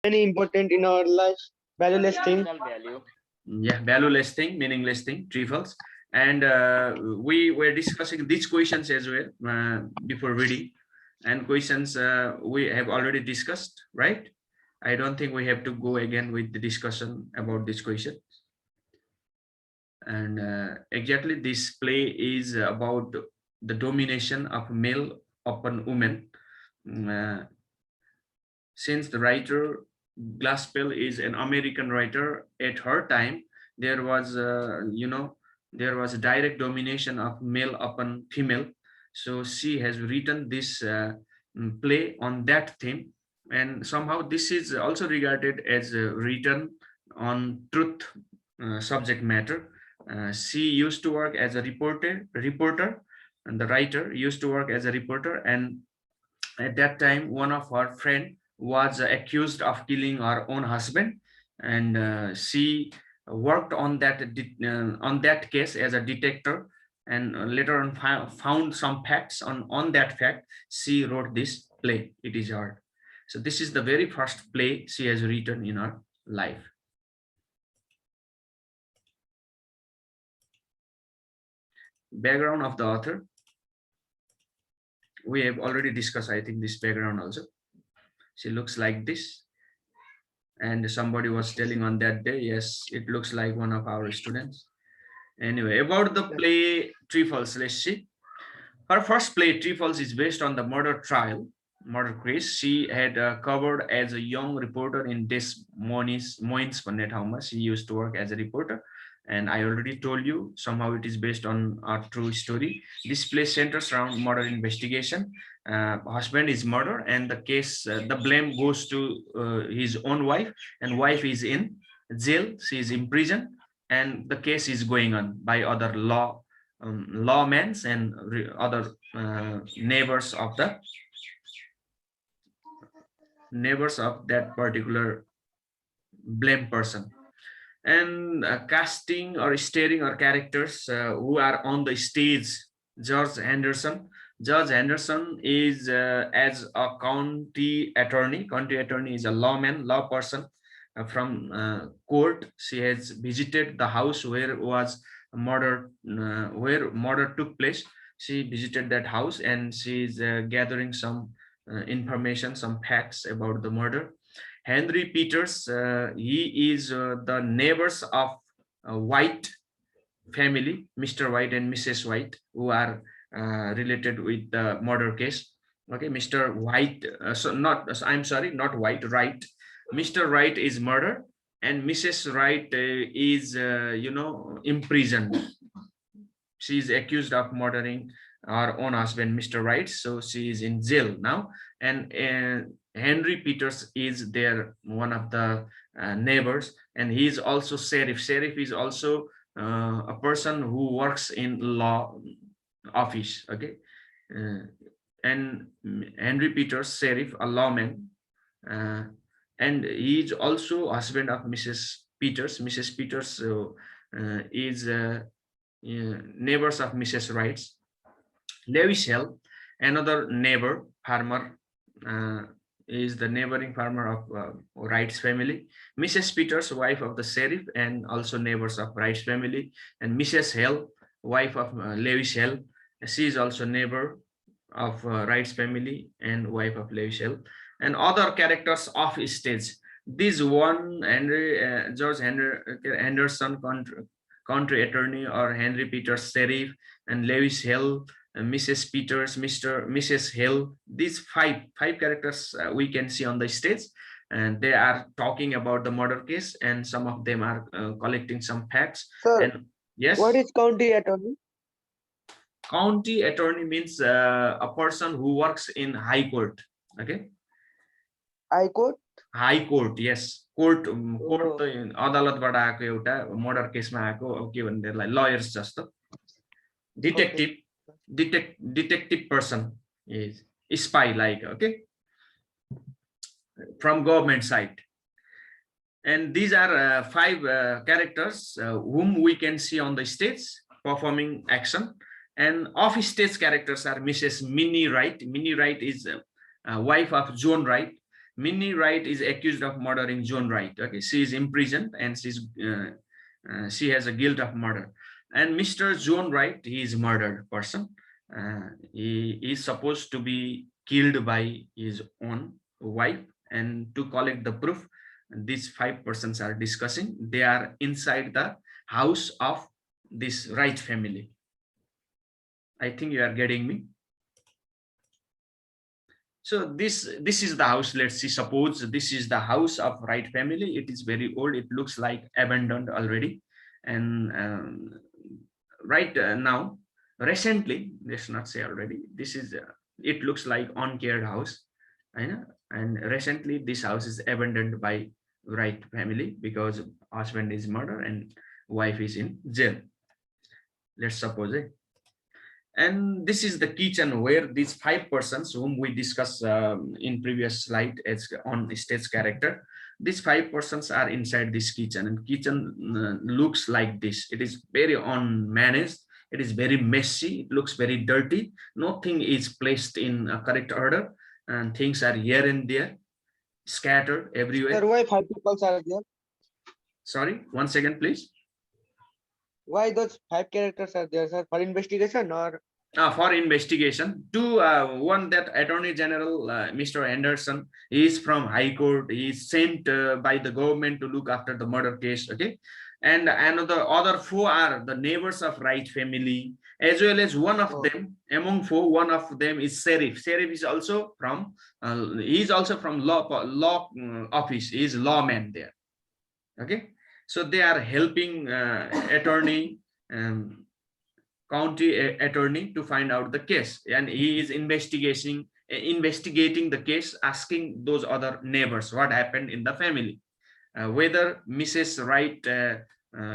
Very important in our life. Valueless thing. Marginal value. Yeah, valueless thing, meaningless thing, trifles. And we were discussing these questions as well before reading. And questions we have already discussed, right? I don't think we have to go again with the discussion about this question. And exactly this play is about the domination of male upon women. Uh, since the writer Glaspell is an American writer, at her time there was there was a direct domination of male upon female. So she has written this play on that theme, and somehow this is also regarded as written on truth subject matter. She used to work as a reporter, and the writer used to work as a reporter, and at that time one of her friend was accused of killing her own husband, and she worked on that case as a detective, and later on found some facts. On that fact she wrote this play. It is her. So this is the very first play she has written in her life. Background of the author, we have already discussed, I think, this background also. She looks like this, and somebody was telling on that day, yes, it looks like one of our students. Anyway, about the play Trifles, let's see. Her first play Trifles is based on the murder case she had covered as a young reporter in Des Moines भन्ने ठाउँमा. She used to work as a reporter, and I already told you somehow it is based on a true story. This play centers around murder investigation. Husband is murdered, and the case, the blame goes to his own wife, and wife is in jail. She is in prison, and the case is going on by other lawmen and other neighbors of that particular blame person. And casting or starring our characters who are on the stage. George Henderson is as a county attorney. County attorney is a law person from court. She has visited the house where was where murder took place. She visited that house, and she is gathering some information, some facts about the murder. Henry Peters, he is the neighbors of White family, Mr. White and Mrs. White, who are related with the murder case. Okay, Mr. White, I'm sorry, not White, Wright. Mr. Wright is murdered, and Mrs. Wright is, imprisoned. She is accused of murdering her own husband, Mr. Wright. So she is in jail now, and Henry Peters is their one of the neighbors, and he is also sheriff. Sheriff is also a person who works in law office. Okay, and Henry Peters, sheriff, a lawman, and he is also husband of Mrs. Peters. Mrs. Peters is neighbors of Mrs. Wrights. Lewis Hill, another neighbor farmer, is the neighboring farmer of Wright's family. Mrs. Peters, wife of the sheriff, and also neighbors of Wright's family. And Mrs. Hill, wife of Lewis Hill, she is also neighbor of Wright's family and wife of Lewis Hill. And other characters off stage. This one, George Henderson, country attorney, or Henry Peters, sheriff, and Lewis Hill, Mrs. Peters, Mrs. Hill. These five characters we can see on the stage, and they are talking about the murder case, and some of them are collecting some facts. Sir, and yes, what is county attorney? County attorney means a person who works in high court. Okay, High court? high court, yes. Court त अदालतबाट आएको एउटा murder केसमा आएको के भन्नेलाई liars जस्तो. Detective person is spy like, okay, from government side. And these are five characters whom we can see on the stage performing action. And off stage characters are Mrs. Minnie Wright. Minnie Wright is wife of John Wright. Minnie Wright is accused of murdering John Wright. Okay, she is imprisoned and she has a guilt of murder. And Mr. John Wright, he is a murdered person. He is supposed to be killed by his own wife. And to collect the proof, these five persons are discussing. They are inside the house of this Wright family. I think you are getting me. So this is the house. Let's see, suppose this is the house of Wright family. It is very old. It looks like abandoned already. And right now, recently, let's not say already, this is it looks like uncared house. I know. And recently this house is abandoned by Wright family because husband is murdered and wife is in jail. Let's suppose it. And this is the kitchen where these five persons whom we discussed in previous slide as on stage character, these five persons are inside this kitchen, and kitchen looks like this. It is very unmanaged. It is very messy. It looks very dirty. Nothing is placed in a correct order, and things are here and there, scattered everywhere. Sir, why five people are there? Sorry, one second, please. Why those five characters are there, sir? For investigation or? For investigation. One, that Attorney General Mr. Anderson, he is from High Court. He is sent by the government to look after the murder case. Okay, and other four are the neighbors of Wright family, as well as one of them among four. One of them is sheriff. Sheriff is also from he is also from law office. He is lawman there. Okay, so they are helping attorney. County attorney to find out the case, and he is investigating the case, asking those other neighbors what happened in the family, whether Mrs. Wright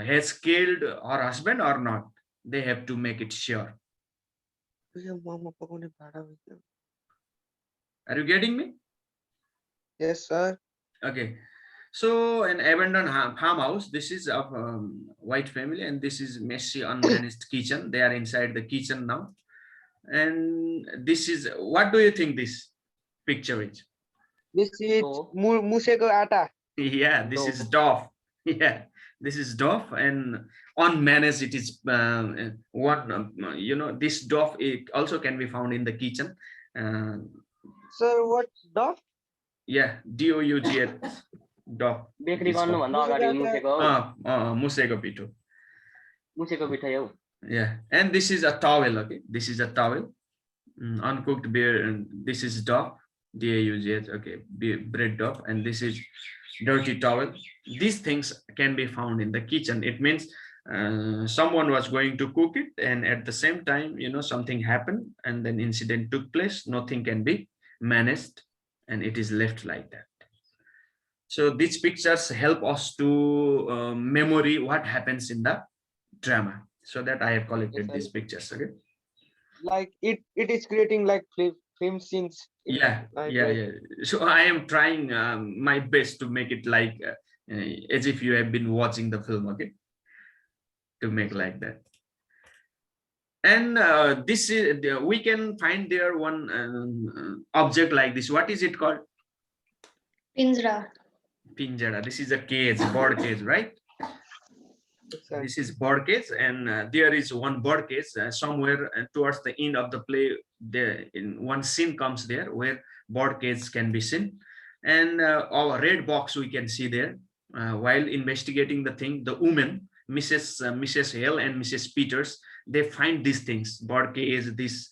has killed her husband or not. They have to make it sure. Are you getting me? Yes, sir. Okay. So an abandoned farmhouse. This is of White family, and this is messy, unmanaged kitchen. They are inside the kitchen now, and this is, what do you think this picture is? This is museko ata. Yeah, this is dough. Yeah, this is dough, and unmanaged. It is this dough. It also can be found in the kitchen. Sir, what dough? Yeah, DOUGH. Dough. Bakery गर्नुभन्दा अगाडि मुसेको मुसेको पिठो. मुसेको पिठै हो. Yeah, and this is a towel. Okay, this is a towel, uncooked beer, and this is dough, DAUGH. Okay, bread dough, and this is dirty towel. These things can be found in the kitchen. It means someone was going to cook it, and at the same time, something happened, and then incident took place. Nothing can be managed, and it is left like that. So these pictures help us to memory what happens in the drama. So that I have collected these pictures. Okay. Like it is creating like film scenes. Yeah. So I am trying my best to make it like as if you have been watching the film. Okay. To make like that. And this is we can find there one object like this. What is it called? Pinjra. Pinjara. This is a cage, bird cage, right? This is bird cage, and there is one bird cage somewhere towards the end of the play. There, in one scene comes there where bird cage can be seen, and our red box we can see there. While investigating the thing, the woman, Mrs. Hale and Mrs. Peters, they find these things: bird cage, this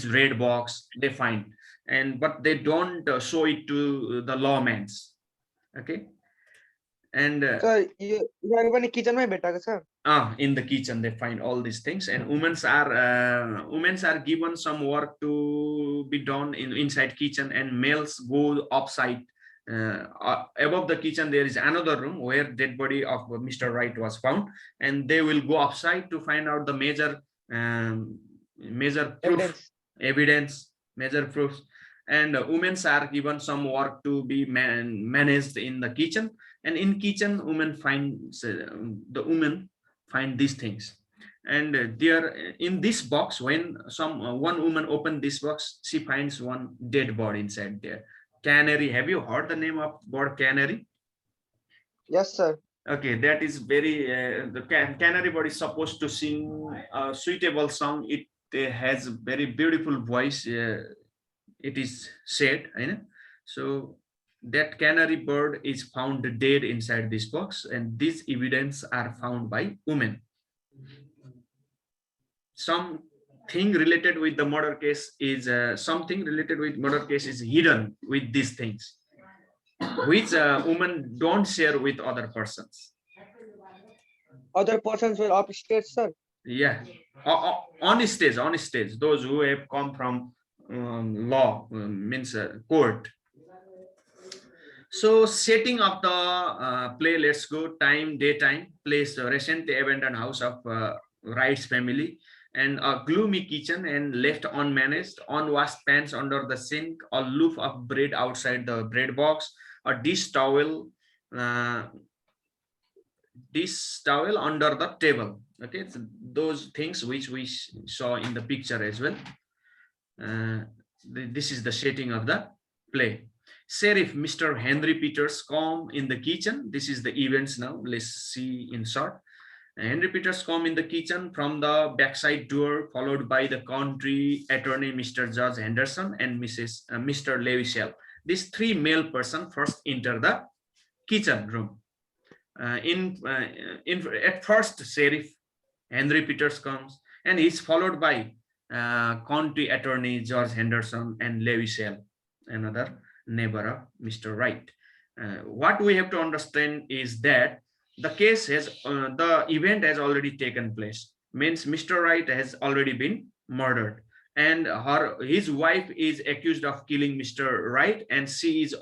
red box. They find. But they don't show it to the lawmans. Okay. And sir, you are even in kitchen mein beta sir. In the kitchen they find all these things, and women are given some work to be done inside kitchen, and males go upside. Above the kitchen there is another room where dead body of Mr. Wright was found, and they will go upside to find out the major proof, evidence, major proofs. And women are given some work to be managed in the kitchen, and in kitchen women find these things. And there in this box, when one woman opened this box, she finds one dead body inside there. Canary, have you heard the name of bird canary? Yes, sir. Okay, that is very the canary bird is supposed to sing a suitable song. It has very beautiful voice. It is said, you know. So that canary bird is found dead inside this box, and these evidence are found by women. Something related with the murder case is hidden with these things, which women don't share with other persons. Other persons were upstairs, sir. Yeah, on stage, those who have come from law, means court. So setting up the play, let's go. Time, daytime, place, recently abandoned house of Wright's family, and a gloomy kitchen and left unmanaged, unwashed pans under the sink, a loaf of bread outside the bread box, a uh, dish towel under the table. Okay, so those things which we saw in the picture as well. This is the setting of the play. Sheriff Mr. Henry Peters come in the kitchen. This is the events now. Let's see in short. Henry Peters come in the kitchen from the backside door, followed by the country attorney Mr. Judge Henderson and Mr. Lewishell. These three male person first enter the kitchen room. At first, Sheriff Henry Peters comes, and he's followed by county attorney George Henderson and Lewishell, another neighbor of Mr. Wright. What we have to understand is that the case has, the event has already taken place. Means Mr. Wright has already been murdered, and his wife is accused of killing Mr. Wright, and she has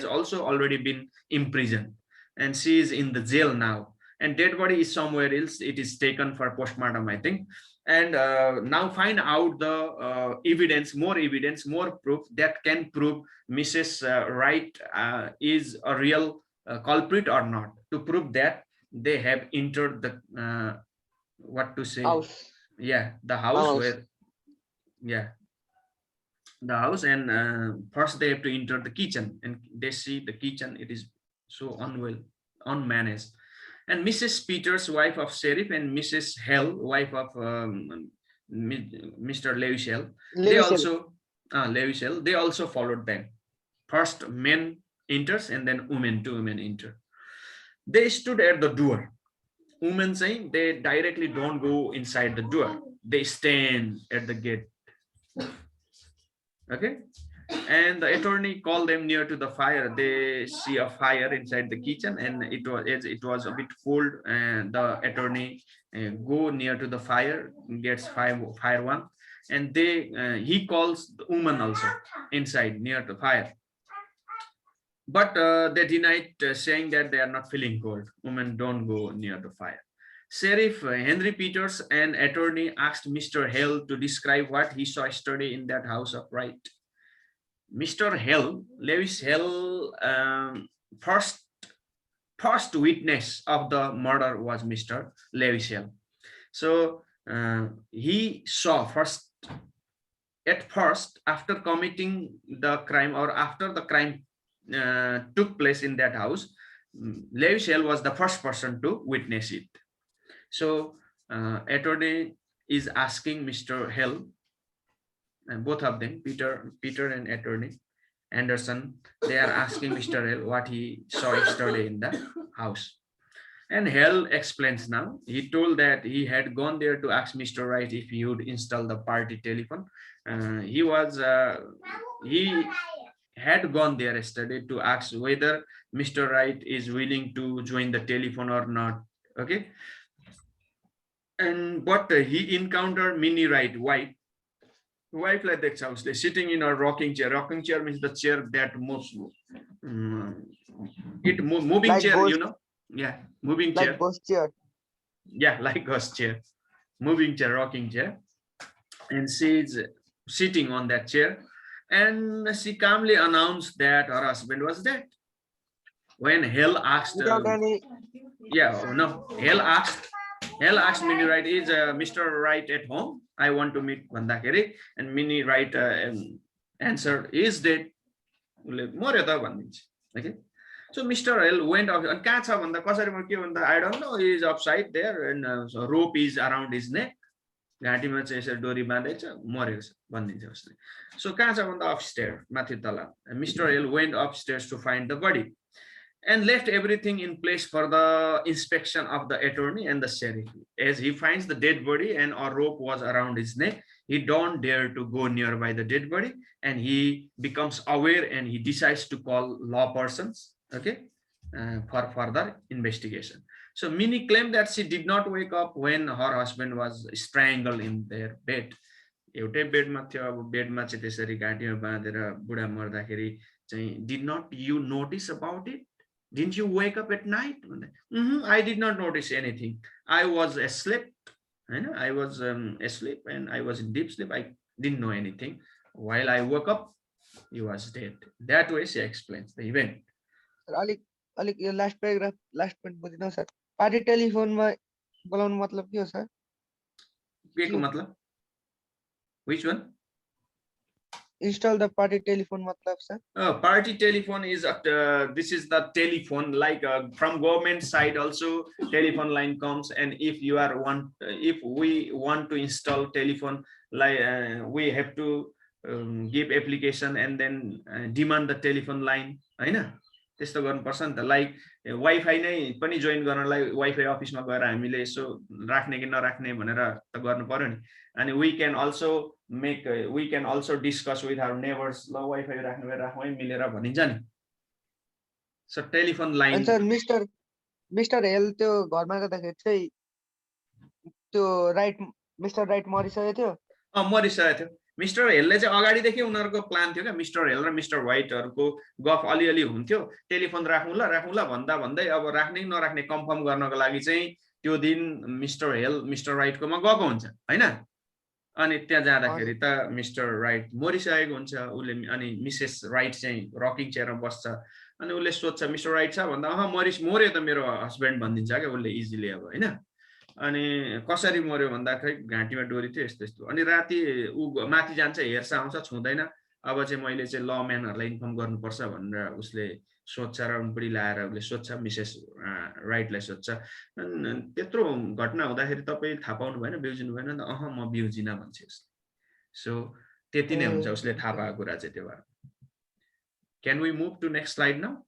also already been imprisoned, and she is in the jail now. And dead body is somewhere else. It is taken for postmortem, I think. And now find out the evidence, more proof that can prove Mrs. Wright is a real culprit or not. To prove that, they have entered the what to say? House. Yeah, the house where, yeah, the house. And first they have to enter the kitchen, and they see the kitchen. It is so unmanaged. And Mrs. Peters, wife of Sheriff, and Mrs. Hell, wife of Mr. Lewishell, they also Lewishell, they also followed them. First men enters, and then two women enter. They stood at the door. Women saying they directly don't go inside the door. They stand at the gate. Okay. And the attorney called them near to the fire. They see a fire inside the kitchen, and it was a bit cold. And the attorney go near to the fire, gets fire one, and he calls the woman also inside near the fire. But they denied, saying that they are not feeling cold. Women don't go near the fire. Sheriff Henry Peters and attorney asked Mr. Hale to describe what he saw yesterday in that house of Wright. Mr. Hale, Lewis Hale, first witness of the murder was Mr. Lewis Hale. So he saw at first, after committing the crime, or after the crime took place in that house, Lewis Hale was the first person to witness it. So attorney is asking Mr. Hale, and both of them, Peter and attorney Anderson, they are asking Mr. Hale what he saw yesterday in the house. And Hale explains now. He told that he had gone there to ask Mr. Wright if he would install the party telephone. He had gone there yesterday to ask whether Mr. Wright is willing to join the telephone or not. Okay. But he encountered Minnie Wright, wife like that house. They're sitting in a rocking chair. Rocking chair means the chair that moves. Moving like chair, ghost, you know? Yeah, moving chair. Like ghost chair. Yeah, like ghost chair. Moving chair, rocking chair. And she's sitting on that chair. And she calmly announced that her husband was dead. When Hale asked... Hale asked Hell asked Minnie Wright, is Mr. Wright at home? I want to meet भन्दाखेरि and Minnie Wright answered, is dead. मर्यो त भनिदिन्छ. Okay. So Mr. Hell went off. And कहाँ छ भन्दा कसरी म के भन्दा I don't know, he is upside there and rope is around his neck. घाँटीमा चाहिँ यसरी डोरी बाँधेको छ, मरेको छ भनिदिन्छ उसले. So कहाँ छ भन्दा upstairs, माथि तल. Mr. Hell went upstairs to find the body and left everything in place for the inspection of the attorney and the sheriff. As he finds the dead body and a rope was around his neck, he don't dare to go nearby the dead body, and he becomes aware and he decides to call law persons, okay, for further investigation. So Minnie claimed that she did not wake up when her husband was strangled in their bed. एउटै बेडमा थियो, अब बेडमा चाहिँ त्यसरी घाँटीमा बाँधेर बुढा मर्दाखेरि चाहिँ, did not you notice about it? Didn't you wake up at night? I did not notice anything. I was asleep. I was asleep and I was in deep sleep. I didn't know anything. While I woke up, he was dead. That way she explains the event. अलिक यो last paragraph last point बुझ्नु sir. Party टेलिफोनमा बोलाउनु मतलब के हो sir? के को मतलब? Which one? Install the party telephone matlab sir. Party telephone is this is the telephone, like from government side also telephone line comes, and if you are if we want to install telephone, like we have to give application and then demand the telephone line, हैन? त्यस्तो गर्नुपर्छ नि त. Like wifi नै पनि join गर्नलाई wifi अफिसमा गएर हामीले यसो राख्ने कि नराख्ने भनेर त गर्नु पर्यो नि. अनि we can also discuss with our neighbors, ल वाइफाई राख्ने भए राखौँ है मिलेर भनिन्छ नि. So telephone line. Sir mister Hale त्यो घरमा जाँदाखेरि चाहिँ त्यो मिस्टर राइट मरिसकेको थियो. मरिसकेको थियो. मिस्टर हेलले चाहिँ अगाडिदेखि उनीहरूको प्लान थियो क्या. मिस्टर हेल र मिस्टर व्हाइटहरूको गफ अलिअलि हुन्थ्यो. टेलिफोन राखौँ ल भन्दा भन्दै अब राख्ने कि नराख्ने कन्फर्म गर्नको लागि चाहिँ त्यो दिन मिस्टर हेल मिस्टर राइटकोमा गएको हुन्छ हैन. अनि त्यहाँ जाँदाखेरि त मिस्टर राइट मरिसकेको हुन्छ. उसले अनि मिसेस राइट चाहिँ रकिङ चेयरमा बस्छ. अनि उसले सोध्छ मिस्टर राइट छ भन्दा मर्यो त मेरो हस्बेन्ड भनिदिन्छ क्या उसले इजिली अब हैन. अनि कसरी मर्यो भन्दाखेरि घाँटीमा डोरी थियो यस्तो यस्तो. अनि राति ऊ माथि जान्छ, हेर्छ, आउँछ, छुँदैन. अब चाहिँ मैले चाहिँ ल म्यानहरूलाई इन्फर्म गर्नुपर्छ भनेर उसले सोध्छ र बुढी लाएर उसले सोध्छ, मिसेस राइटलाई सोध्छ, त्यत्रो घटना हुँदाखेरि तपाईँ थाहा पाउनु भएन, बिउजिनु भएन? म बिउजिन भन्छ उसले. सो त्यति नै हुन्छ उसले थाहा पाएको कुरा चाहिँ त्यो भएर. Can we move to next slide now?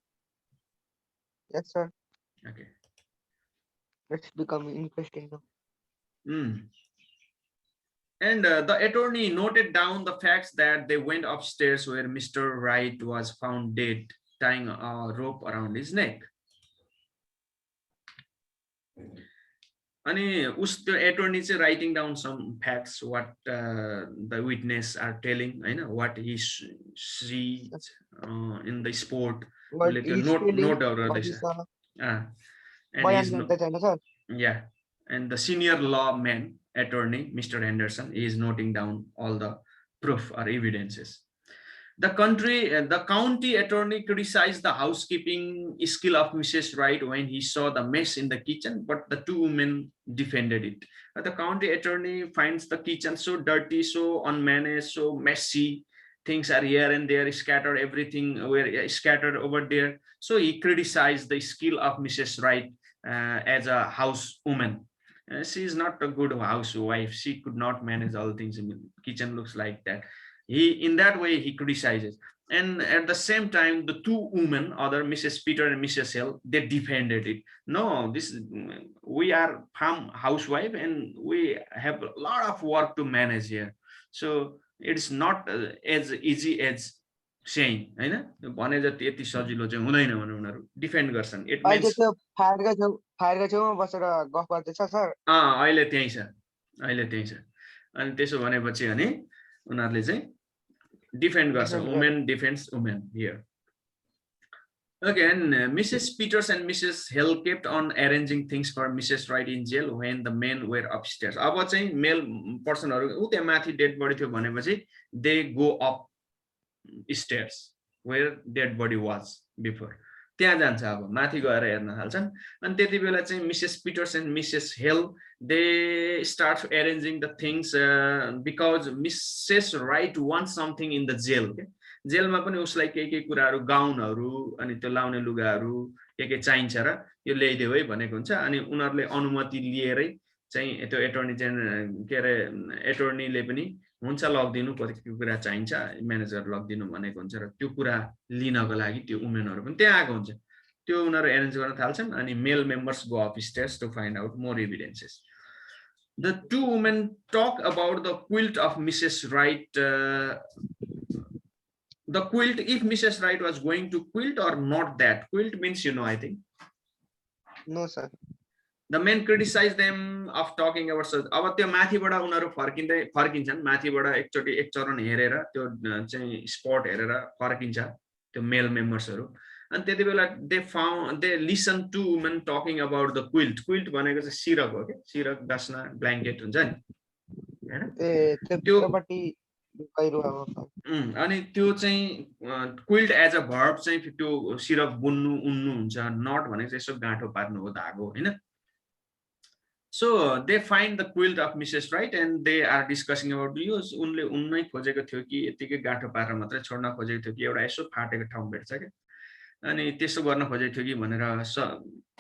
Yes sir. Okay. It's becoming interesting now. And the attorney noted down the facts that they went upstairs where Mr. Wright was found dead, tying a rope around his neck. अनि उस attorney चाहिँ writing down some facts, what the witness are telling, Hahn, what he sees in the sport. Note yeah, and the senior lawman attorney Mr. Henderson is noting down all the proof or evidences. The county attorney criticized the housekeeping skill of Mrs. Wright when he saw the mess in the kitchen, but the two women defended it. The county attorney finds the kitchen so dirty, so unmanaged, so messy. Things are here and there, scattered, everything were scattered over there. So he criticized the skill of Mrs. Wright as a housewoman. She is not a good housewife. She could not manage all things in the kitchen, looks like that. In that way, he criticizes. And at the same time, the two women, other Mrs. Peter and Mrs. Hill, they defended it. No, we are farm housewife and we have a lot of work to manage here. So it's not as easy as saying, हैन, भने जति यति सजिलो चाहिँ हुँदैन भने उनीहरु defend गर्छन्. It means फायरको छेउमा बसेर गफ गर्दैछ सर. अहिले त्यही छ. अनि त्यसो भनेपछि अनि उनीहरुले चाहिँ डिफेन्ड गर्छ. Women defends women here. Okay, and Mrs. Peters and Mrs. Hill kept on arranging things for Mrs. Wright in jail when the men were upstairs. अब चाहिँ मेल पर्सनहरु उ त्यहाँ माथि डेड बडी थियो भनेपछि they go up stairs where dead body was before. त्यहाँ जान्छ अब माथि गएर हेर्न थाल्छन् अनि त्यति बेला चाहिँ Mrs Peters and Mrs Hale they start arranging the things because Mrs Wright want something in the jail जेलमा पनि उसलाई केही कुराहरू गाउनहरू अनि त्यो लाउने लुगाहरू के चाहिन्छ र यो ल्याइदेऊ है भनेको हुन्छ अनि उनीहरूले अनुमति लिएरै चाहिँ त्यो एटर्नी जेनरल के अरे एटर्नीले पनि हुन्छ लगिदिनु कति कुरा चाहिन्छ म्यानेजर लगिदिनु भनेको हुन्छ र त्यो कुरा लिनको लागि त्यो वुमेनहरू पनि त्यहाँ आएको हुन्छ त्यो उनीहरू एरेन्ज गर्न थाल्छन् अनि male members go upstairs to find out more evidences The two women talk about the quilt of Mrs. Wright. The quilt, if Mrs. Wright was going to quilt or not that. Quilt means, you know, I think. No, sir. The men criticize them of talking about such. अब त्यो माथिबाट उनीहरू फर्किन्छन् माथिबाट एकचोटि एक चरण हेरेर त्यो चाहिँ स्पट हेरेर फर्किन्छ त्यो मेल मेम्बर्सहरू अनि त्यति बेला they listen to women talking about the quilt भनेको चाहिँ सिरक हो के सिरक डस्ना ब्ल्याङ्केट हुन्छ नि हैन अनि त्यो चाहिँ क्विल्ट एज अ भर्ब चाहिँ त्यो सिरक बुन्नु उन्नु हुन्छ नट भनेको चाहिँ यसो गाँठो पार्नु हो धागो हैन So they find the quilt of Mrs. Wright and they are discussing about यो उनले उन्नै खोजेको थियो कि यतिकै गाँठो पारेर मात्रै छोड्न खोजेको थियो कि एउटा यसो फाटेको ठाउँ भेट्छ के अनि त्यसो गर्न खोजेको थियो कि भनेर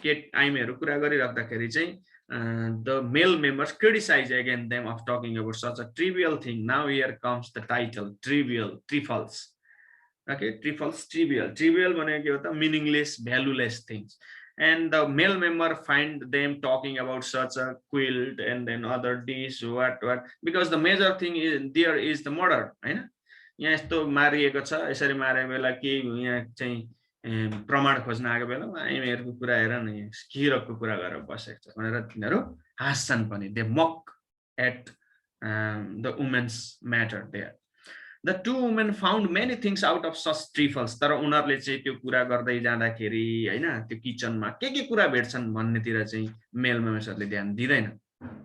केट आइमीहरू कुरा गरिराख्दाखेरि चाहिँ the male members criticize again them of talking about such a trivial thing. Now here comes the title, trivial, trifles. Okay, trifles, trivial भनेको त meaningless, valueless things. And the male member find them talking about such a quilt and then other dish, what, because the major thing is there is the murder, हैन यहाँ यस्तो मारिएको छ यसरी मारेको बेला के यहाँ चाहिँ प्रमाण खोज्न आएको बेलामा आइमीहरूको कुरा हेर न किरकको कुरा गरेर बसेको छ भनेर तिनीहरू हाँस्छन् पनि they mock at the women's matter there The two women found many things out of such trifles. तर उनीहरूले चाहिँ त्यो कुरा गर्दै जाँदाखेरि हैन त्यो किचनमा के कुरा भेट्छन् भन्नेतिर चाहिँ मेल मेम्बर्सहरूले ध्यान दिदैन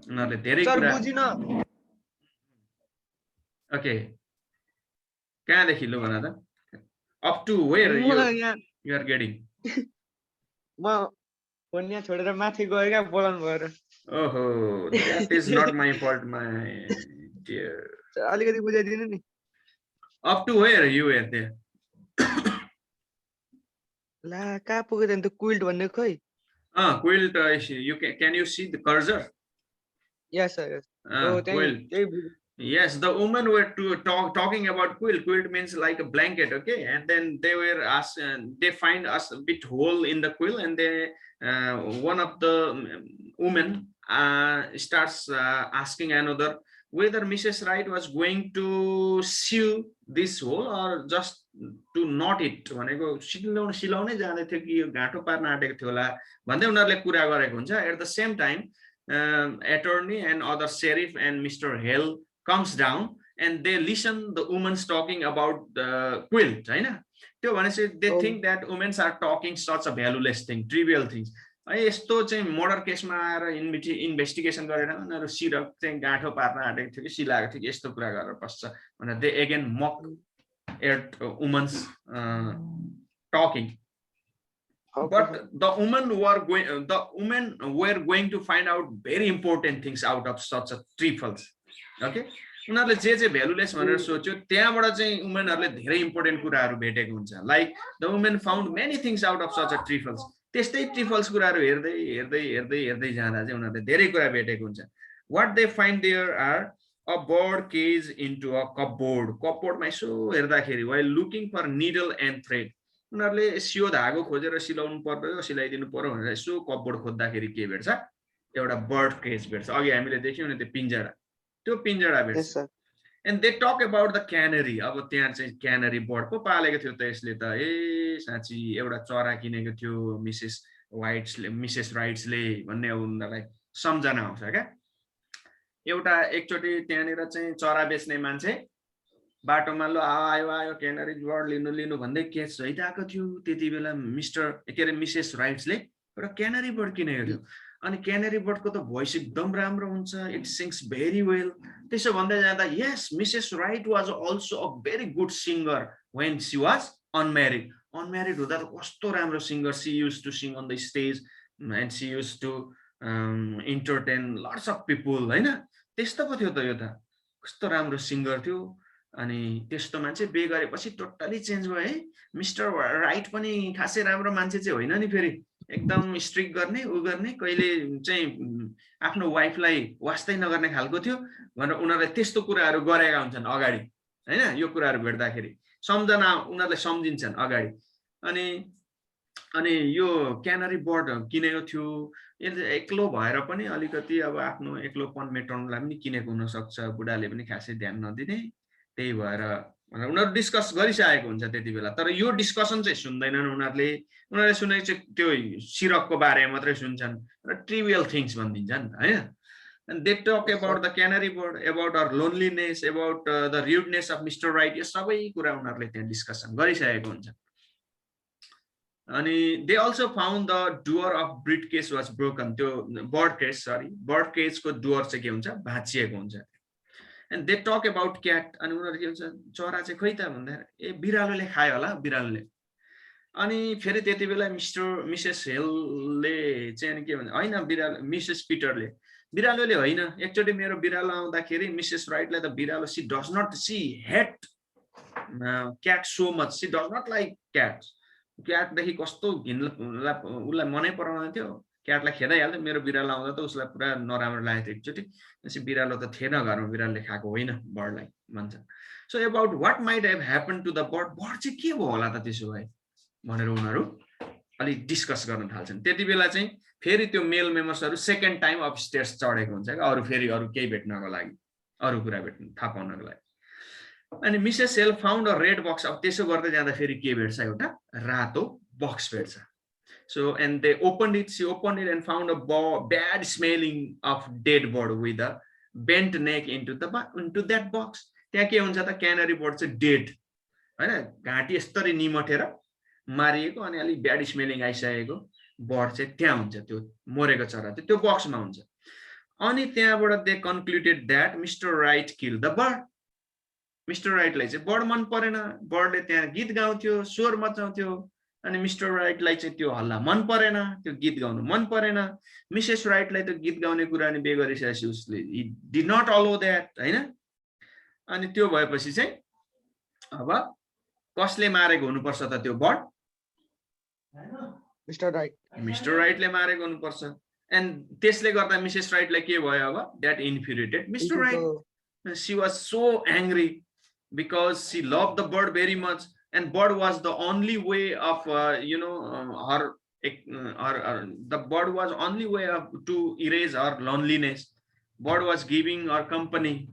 उनीहरूले धेरै कुरा बुझिन ओके कहाँदेखि लु भन त up to where you are getting म फोन यहाँ छोडेर माथि गएर क्या बोलाउनु भएर ओहो that is not my fault my dear अलिकति बुझाइदिनु नि up to where you were there ला कहाँ पुग्यो त क्विल्ट भन्ने खोइ quilt you can you see the cursor yes sir yes quilt yes the women were talking about quilt means like a blanket okay and then they were asked they find us a bit hole in the quilt and they one of the women starts asking another whether Mrs. Wright was going to sew this hole or just to knot it भनेको सिलाउनै जाँदै थियो कि यो गाँठो पार्न आँटेको थियो होला भन्दै उनीहरूले कुरा गरेको हुन्छ at the same time attorney and other sheriff and Mr. Hale comes down and they listen the women's talking about the quilt हैन त्यो भनेपछि they think that women are talking such a valueless thing trivial things यस्तो चाहिँ murder केसमा आएर investigation गरेर उनीहरू सिरक चाहिँ गाँठो पार्न आँटेको थियो कि सिलाएको थियो कि यस्तो कुरा गरेर बस्छ भनेर they again mock at women's talking but the women were going to find out very important things out of such a trifles okay उनीहरूले जे भ्यालुलेस भनेर सोच्यो त्यहाँबाट चाहिँ वुमेनहरूले धेरै इम्पोर्टेन्ट कुराहरू भेटेको हुन्छ like the women found many things out of such a trifles त्यस्तै ट्रिफल्स कुराहरू हेर्दै हेर्दै हेर्दै हेर्दै जाँदा चाहिँ उनीहरूले धेरै कुरा भेटेको हुन्छ what they find there are a bird cage into a कपबोर्डमा यसो हेर्दाखेरि while looking for needle and thread उनीहरूले सियो धागो खोजेर सिलाउनु पर्यो सिलाइदिनु पर्यो भनेर यसो कपबोर्ड खोज्दाखेरि के भेट्छ एउटा बर्ड केज भेट्छ अघि हामीले देख्यौँ नि त्यो पिञ्जरा भेट्छ and they talk about the canary अब त्यहाँ चाहिँ क्यानरी बर्ड पो पालेको थियो त यसले त साँच्ची एउटा चरा किनेको थियो मिसेस राइट्सले भन्ने उनीहरूलाई सम्झना आउँछ क्या एउटा एकचोटि त्यहाँनिर चाहिँ चरा बेच्ने मान्छे बाटोमा ल आयो क्यानरी बर्ड लिनु भन्दै केस भइरहेको थियो त्यति बेला मिसेस राइट्सले एउटा क्यानरी बर्ड किनेको थियो अनि क्यानरी बर्डको त भोइस एकदम राम्रो हुन्छ इट सिङ्स भेरी वेल त्यसो भन्दै जाँदा यस Mrs Wright was also a very good singer when she was unmarried unmarried हुँदा त कस्तो राम्रो singer, she use to sing on the stage and she use to entertain lots of people होइन, त्यस्तो पो थियो त यो त, कस्तो राम्रो सिङ्गर थियो। अनि त्यस्तो मान्छे बे गरेपछि टोटली चेन्ज भयो है। मिस्टर राइट पनि खासै राम्रो मान्छे चाहिँ होइन नि, फेरि एकदम स्ट्रिक्ट गर्ने उ गर्ने, कहिले चाहिँ आफ्नो वाइफलाई वास्तै नगर्ने खालको थियो भनेर उनीहरूले त्यस्तो कुराहरू गरेका हुन्छन् अगाडि होइन। यो कुराहरू भेट्दाखेरि सम्झना उनीहरूले सम्झिन्छन् अगाडि। अनि यो क्यानरी बर्ड किनेको थियो, यसले एक्लो भएर पनि अलिकति अब आफ्नो एक्लोपन मेटाउनलाई पनि किनेको हुनसक्छ, बुढाले पनि खासै ध्यान नदिने, त्यही भएर उनीहरू डिस्कस गरिसकेको हुन्छ त्यति बेला। तर यो डिस्कसन चाहिँ सुन्दैनन् उनीहरूले सुनेको चाहिँ त्यो सिरकको बारेमा मात्रै सुन्छन् र ट्रिभियल थिङ्स भनिदिन्छन् होइन। And they talk about the canary bird, about our loneliness, about the rudeness of Mr. Right. यो सबै कुरा उनीहरूले त्यहाँ डिस्कसन गरिसकेको हुन्छ। अनि they also found the door of briefcase was broken. त्यो bird cage को door चाहिँ के हुन्छ, भाँचिएको हुन्छ। And they talk about cat. अनि उनीहरू के हुन्छ, चरा चाहिँ खोइ त भन्दा ए बिरालोले खायो होला बिरालोले। अनि फेरि त्यति बेला मिसेस हेलले चाहिँ के भन्छ, होइन बिरालो, मिसेस पिटरले बिरालोले होइन, एकचोटि मेरो बिरालो आउँदाखेरि मिसेस राइटलाई त बिरालो, she does not, she hate cat so much, she does not like cats. क्याटदेखि कस्तो घिन उसलाई मनै पराउँदैन थियो, क्याटलाई खेदाइहाल्थ्यो। मेरो बिरालो आउँदा त उसलाई पुरा नराम्रो लागेको थियो एकचोटि, त्यसै बिरालो त थिएन घरमा, बिरालोले खाएको होइन बर्डलाई भन्छ। So about what might have happen to the bird, bird चाहिँ के भयो होला त त्यसो भए भनेर उनीहरू अलिक डिस्कस गर्न थाल्छन्। त्यति बेला चाहिँ फेरि त्यो मेल मेम्बर्सहरू सेकेन्ड टाइम अफ स्टेयर्स चढेको हुन्छ क्या, अरू केही भेट्नको लागि, अरू कुरा थाहा पाउनको लागि। अनि Mrs Hale found a red box. अब त्यसो गर्दै जाँदा फेरि के भेट्छ, एउटा रातो बक्स भेट्छ। So and they opened it, she opened it and found a bad smelling of dead bird with a bent neck into that box. त्यहाँ के हुन्छ त, क्यानरी बर्ड चाहिँ डेड होइन, घाँटी यस्तरी निमटेर मारिएको अनि अलिक ब्याड स्मेलिङ आइसकेको बर्ड चाहिँ त्यहाँ हुन्छ, त्यो मरेको चरा चाहिँ त्यो बक्समा हुन्छ। अनि त्यहाँबाट they concluded that mister Wright kill the bird. Mister राइटलाई चाहिँ बर्ड मन परेन, बर्डले त्यहाँ गीत गाउँथ्यो, स्वर मचाउँथ्यो, अनि मिस्टर राइटलाई चाहिँ त्यो हल्ला मन परेन, त्यो गीत गाउनु मन परेन। मिसेस राइटलाई त्यो गीत गाउने कुरा नि बे गरिसकेपछि उसले डिड नट अलो द्याट होइन। अनि त्यो भएपछि चाहिँ अब कसले मारेको हुनुपर्छ त त्यो बर्ड, मिस्टर राइटले मारेको हुनुपर्छ। एन्ड त्यसले गर्दा मिसेस राइटलाई के भयो, अब that infuriated mister Wright. She was so angry because she love the bird very much and bird was the only way of the bird was only way to erase her loneliness. Bird was giving her company,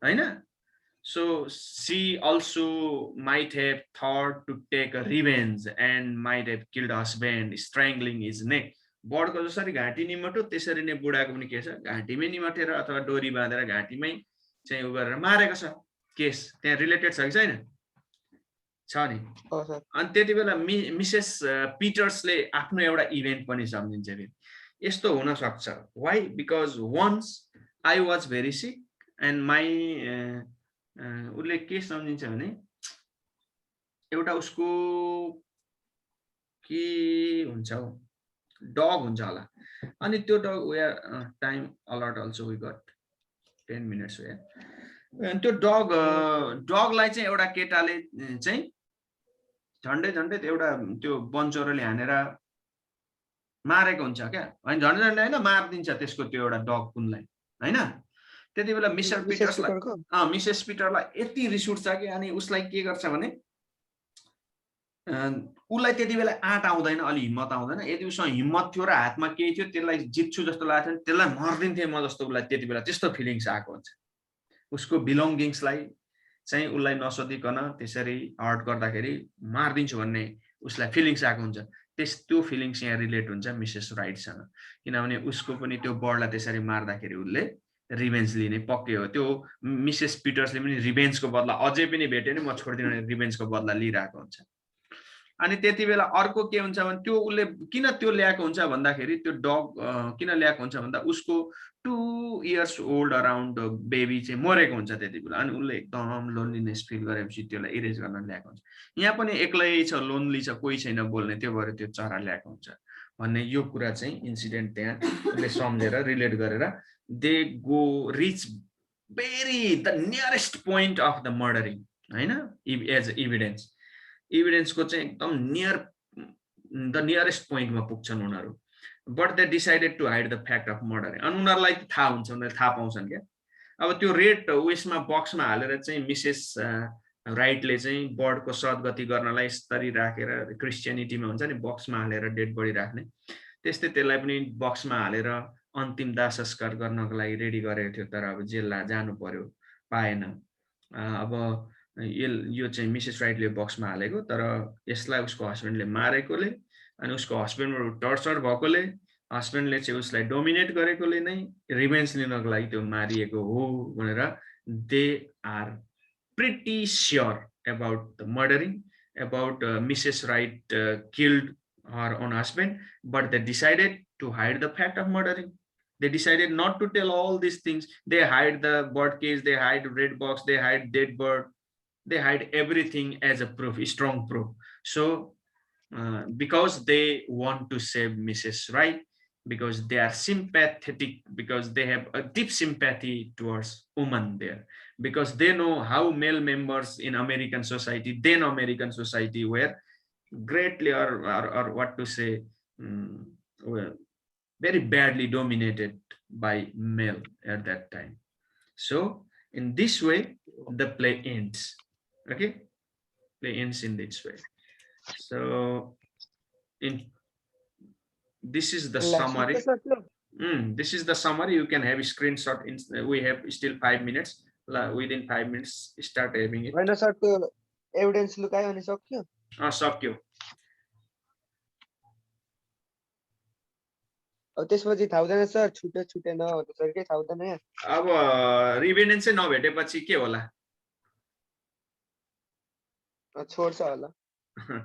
होइन। So she also might have thought to take a revenge and might have killed husband, strangling his neck. Bird को जसरी घाँटी निमट्यो त्यसरी नै बुढाको पनि के छ, घाँटीमै निमटेर अथवा डोरी बाँधेर घाँटीमै चाहिँ उ गरेर मारेको छ। केस त्यहाँ रिलेटेड छ कि छैन, छ नि। अनि त्यति बेला मिसेस पिटर्सले आफ्नो एउटा इभेन्ट पनि सम्झिन्छ फेरि, यस्तो हुन सक्छ। Why, because once I was very sick and my, उसले के सम्झिन्छ भने एउटा उसको के हुन्छ हौ, डग हुन्छ होला। अनि त्यो dog, we are time alert also, we got 10 minutes way. त्यो डगलाई चाहिँ एउटा केटाले चाहिँ झन्डै एउटा त्यो बन्चोरोले हानेर मारेको हुन्छ क्या, होइन झन्डै होइन मारिदिन्छ त्यसको त्यो एउटा डग कुनलाई होइन। त्यति बेला मिसेस पिटरलाई यति रिस उठ्छ कि अनि उसलाई के गर्छ भने उसलाई त्यति बेला आँट आउँदैन, अलि हिम्मत आउँदैन। यदि उसँग हिम्मत थियो र हातमा केही थियो त्यसलाई जित्छु जस्तो लाग्छ भने त्यसलाई मर्दिन्थे म जस्तो उसलाई त्यति बेला त्यस्तो फिलिङ्स आएको हुन्छ। उसको बिलोङ्गिङ्सलाई चाहिँ उसलाई नसोधिकन त्यसरी हर्ट गर्दाखेरि मारिदिन्छु भन्ने उसलाई फिलिङ्स आएको हुन्छ। त्यो फिलिङ्स यहाँ रिलेट हुन्छ मिसेस राइटसँग, किनभने उसको पनि त्यो बर्डलाई त्यसरी मार्दाखेरि उसले रिभेन्ज लिने पक्कै हो। त्यो मिसेस पिटर्सले पनि रिभेन्जको बदला अझै पनि भेट्यो नि म छोड्दिनँ भने रिभेन्जको बदला लिइरहेको हुन्छ। अनि त्यति बेला अर्को के हुन्छ भने त्यो उसले किन त्यो ल्याएको हुन्छ भन्दाखेरि त्यो डग किन ल्याएको हुन्छ भन्दा उसको 2 years old अराउन्ड बेबी चाहिँ मरेको हुन्छ त्यति बेला अनि उसले एकदम लोनलीनेस फिल गरेपछि त्यसलाई इरेज गर्न ल्याएको हुन्छ यहाँ पनि एक्लै छ लोनली छ कोही छैन बोल्ने त्यो भएर त्यो चरा ल्याएको हुन्छ भन्ने यो कुरा चाहिँ इन्सिडेन्ट त्यहाँ उसले सम्झेर रिलेट गरेर they go reach very the nearest point of the murdering हैन एज एभिडेन्सको चाहिँ एकदम द नियरेस्ट पोइन्टमा पुग्छन् उनीहरू but they decided to hide the fact of murdering अनि उनीहरूलाई थाहा हुन्छ उनीहरूले थाहा पाउँछन् क्या अब त्यो रेड उयसमा बक्समा हालेर चाहिँ मिसेस राइटले चाहिँ बर्डको सद्गति गर्नलाई यसरी राखेर क्रिस्चियनिटीमा हुन्छ नि बक्समा हालेर डेड बडी राख्ने त्यस्तै त्यसलाई पनि बक्समा हालेर अन्तिम दाह संस्कार गर्नको लागि रेडी गरेको थियो तर अब जेलमा जानु पर्यो पाएन अब यो चाहिँ मिसेस राइटले बक्समा हालेको तर यसलाई उसको हस्बेन्डले मारेकोले अनि उसको हस्बेन्डबाट टर्चर भएकोले हस्बेन्डले चाहिँ उसलाई डोमिनेट गरेकोले नै रिभेन्ज लिनको लागि त्यो मारिएको हो भनेर they are pretty sure about the murdering about Mrs Wright killed her own husband but they decided to hide the fact of murdering they decided not to tell all these things they hide the bird cage they hide red box they hide dead bird they hide everything as a proof strong proof so because they want to save Mrs. Right because they are sympathetic because they have a deep sympathy towards women there because they know how male members in American society then American society were greatly or what to say well, very badly dominated by male at that time. So in this way, the play ends. Okay, play ends in this way. So this is the summary. This is the summary. You can have a screenshot. We have still 5 minutes. Within 5 minutes, start having it. होइन sir त्यो evidence लुकायो अनि सक्यो सक्यो अब त्यसपछि थाहा हुँदैन sir छुटेन हो त सर के थाहा हुँदैन यहाँ अब रिभेन्ज चाहिँ नभेटेपछि के होला छोड्छ होला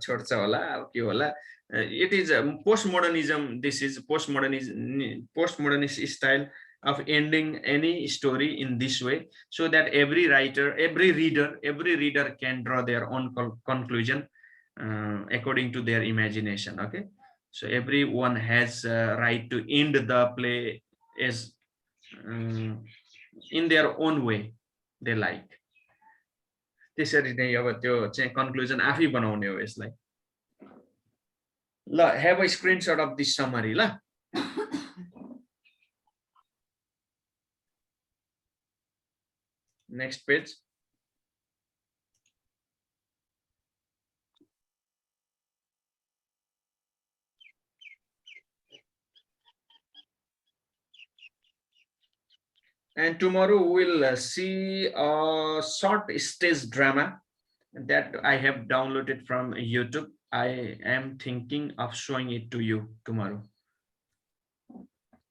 छोड्छ होला अब के होला it is postmodernism this is postmodernist style of ending any story in this way so that every writer every reader can draw their own conclusion according to their imagination okay so everyone has a right to end the play as in their own way they like त्यसरी नै अब त्यो चाहिँ conclusion आफै बनाउने हो यसलाई ल have a screenshot of this summary ल next page and tomorrow we'll see a short stage drama that I have downloaded from YouTube. I am thinking of showing it to you tomorrow.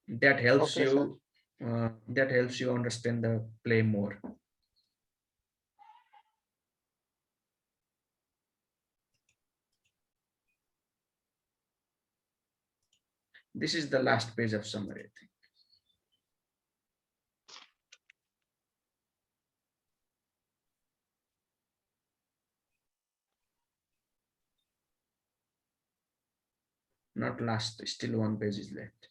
That helps Okay, you. That helps you understand the play more. This is the last page of summary, I think. Not last, still one page is left.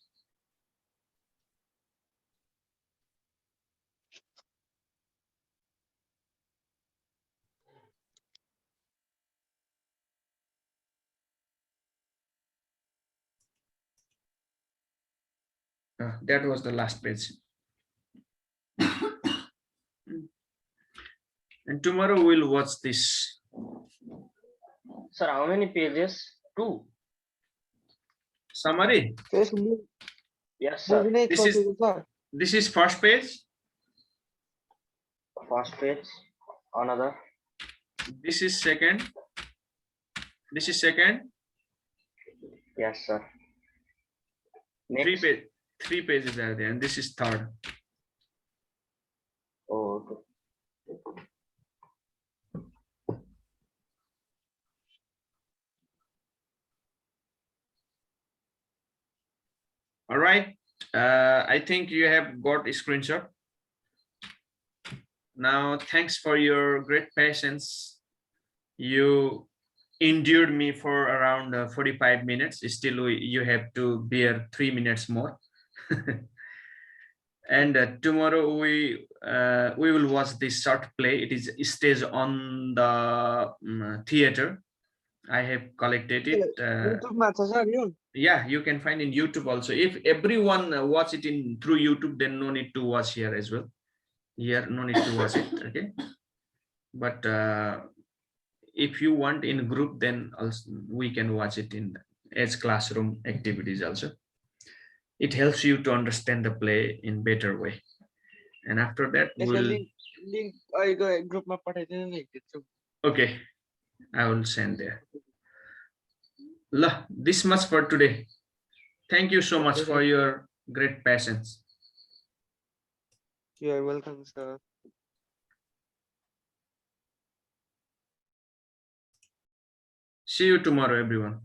That was the last page. And tomorrow we'll watch this. Sir, how many pages? 2. Summary. Yes, sir. This is first page. First page. Another. This is second. This is second. Yes, sir. Next. Three pages are there, and this is third. Oh, okay. All right. I think you have got a screenshot. Now, thanks for your great patience. You endured me for around 45 minutes. Still, you have to bear 3 minutes more. And tomorrow we will watch this short play. It is staged on the theater. I have collected it. युट्युबमा छ sir yo Yeah, you can find in YouTube also. If everyone watch it in through YouTube, then no need to watch here as well. Here, no need to watch it. Okay, but if you want in group, then also we can watch it in as classroom activities also. It helps you to understand the play in better way. And after that, यसको we'll link अहिलेको ग्रुपमा पठाइदिनु नि एकछिन okay, I will send there. This much for today. Thank you so much for your great patience. You are welcome, sir. See you tomorrow, everyone.